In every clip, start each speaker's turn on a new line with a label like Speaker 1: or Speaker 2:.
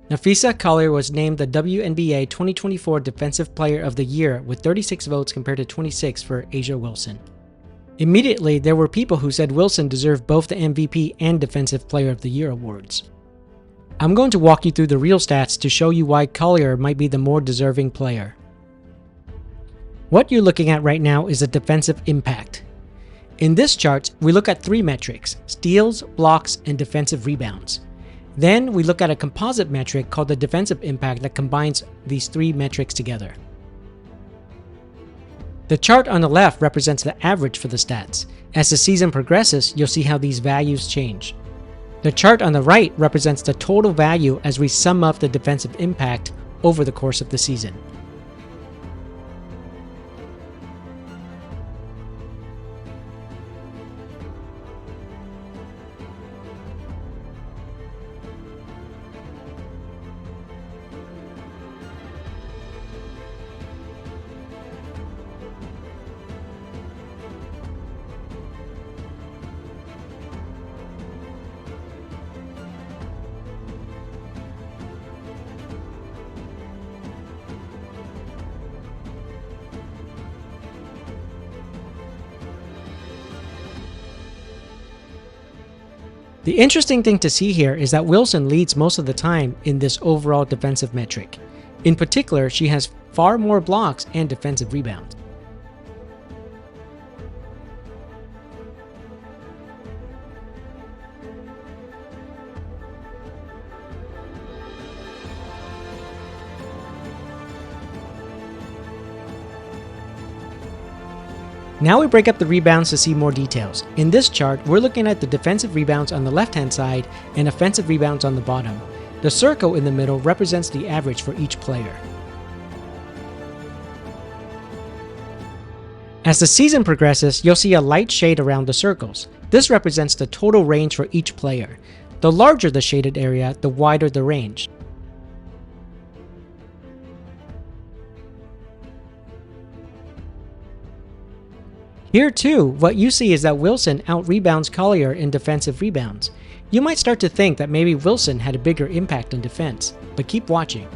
Speaker 1: Napheesa Collier was named the WNBA 2024 Defensive Player of the Year with 36 votes compared to 26 for A'ja Wilson. Immediately, there were people who said Wilson deserved both the MVP and Defensive Player of the Year awards. I'm going to walk you through the real stats to show you why Collier might be the more deserving player. What you're looking at right now is a defensive impact. In this chart, we look at three metrics: steals, blocks, and defensive rebounds. Then we look at a composite metric called the defensive impact that combines these three metrics together. The chart on the left represents the average for the stats. As the season progresses, you'll see how these values change. The chart on the right represents the total value as we sum up the defensive impact over the course of the season. The interesting thing to see here is that Wilson leads most of the time in this overall defensive metric. In particular, she has far more blocks and defensive rebounds. Now we break up the rebounds to see more details. In this chart, we're looking at the defensive rebounds on the left-hand side and offensive rebounds on the bottom. The circle in the middle represents the average for each player. As the season progresses, you'll see a light shade around the circles. This represents the total range for each player. The larger the shaded area, the wider the range. Here too, what you see is that Wilson out-rebounds Collier in defensive rebounds. You might start to think that maybe Wilson had a bigger impact on defense, but keep watching.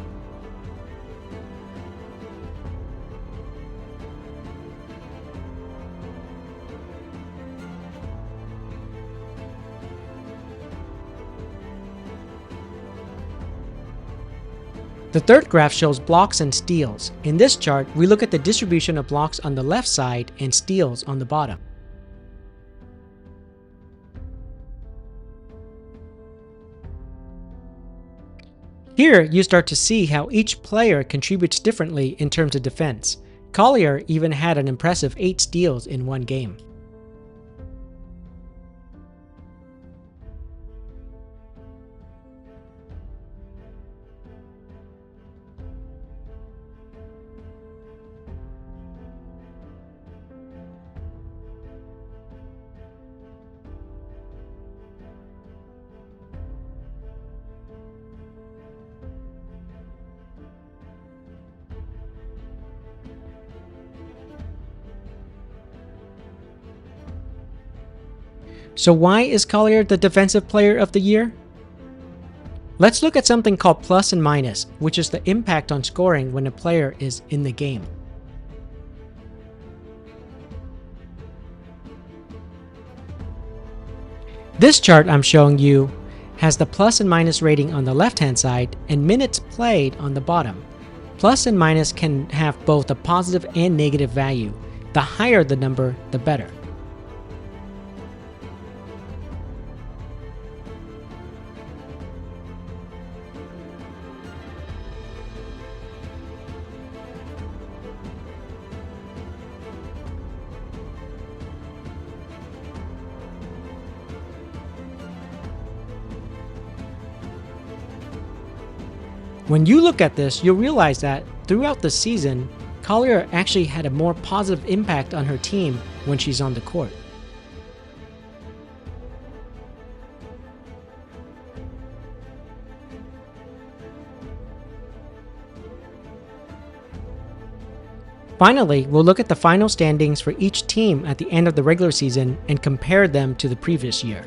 Speaker 1: The third graph shows blocks and steals. In this chart, we look at the distribution of blocks on the left side and steals on the bottom. Here, you start to see how each player contributes differently in terms of defense. Collier even had an impressive 8 steals in one game. So why is Collier the Defensive Player of the Year? Let's look at something called plus and minus, which is the impact on scoring when a player is in the game. This chart I'm showing you has the plus and minus rating on the left-hand side and minutes played on the bottom. Plus and minus can have both a positive and negative value. The higher the number, the better. When you look at this, you'll realize that throughout the season, Collier actually had a more positive impact on her team when she's on the court. Finally, we'll look at the final standings for each team at the end of the regular season and compare them to the previous year.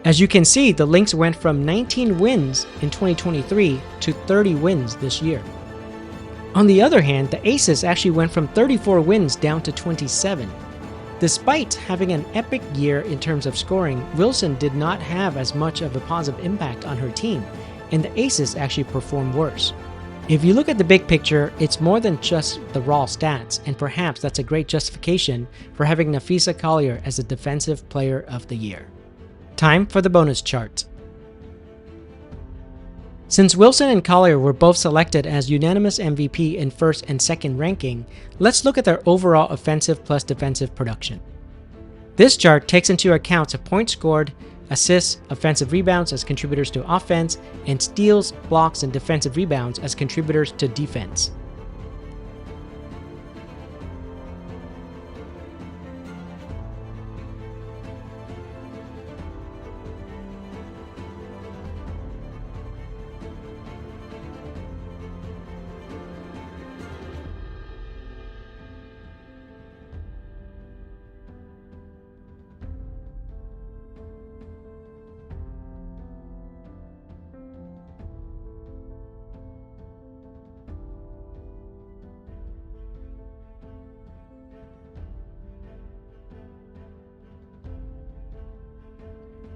Speaker 1: As you can see, the Lynx went from 19 wins in 2023 to 30 wins this year. On the other hand, the Aces actually went from 34 wins down to 27. Despite having an epic year in terms of scoring, Wilson did not have as much of a positive impact on her team, and the Aces actually performed worse. If you look at the big picture, it's more than just the raw stats, and perhaps that's a great justification for having Napheesa Collier as the Defensive Player of the Year. Time for the bonus chart. Since Wilson and Collier were both selected as unanimous MVP in first and second ranking, let's look at their overall offensive plus defensive production. This chart takes into account points scored, assists, offensive rebounds as contributors to offense, and steals, blocks, and defensive rebounds as contributors to defense.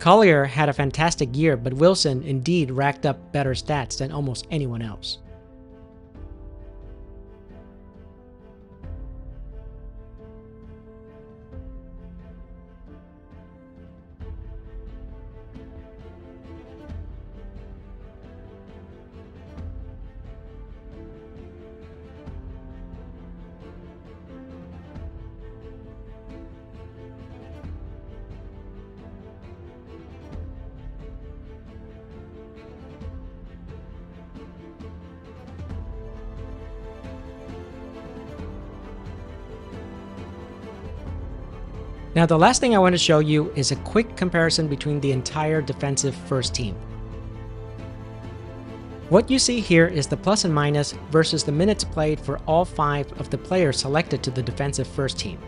Speaker 1: Collier had a fantastic year, but Wilson indeed racked up better stats than almost anyone else. Now, the last thing I want to show you is a quick comparison between the entire defensive first team. What you see here is the plus and minus versus the minutes played for all 5 of the players selected to the defensive first team.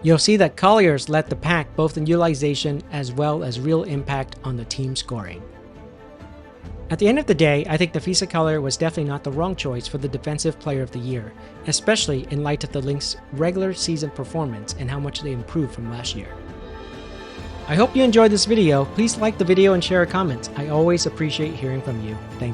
Speaker 1: You'll see that Collier's led the pack both in utilization as well as real impact on the team scoring. At the end of the day, I think Napheesa Collier was definitely not the wrong choice for the Defensive Player of the Year, especially in light of the Lynx' regular season performance and how much they improved from last year. I hope you enjoyed this video. Please like the video and share a comment. I always appreciate hearing from you. Thanks for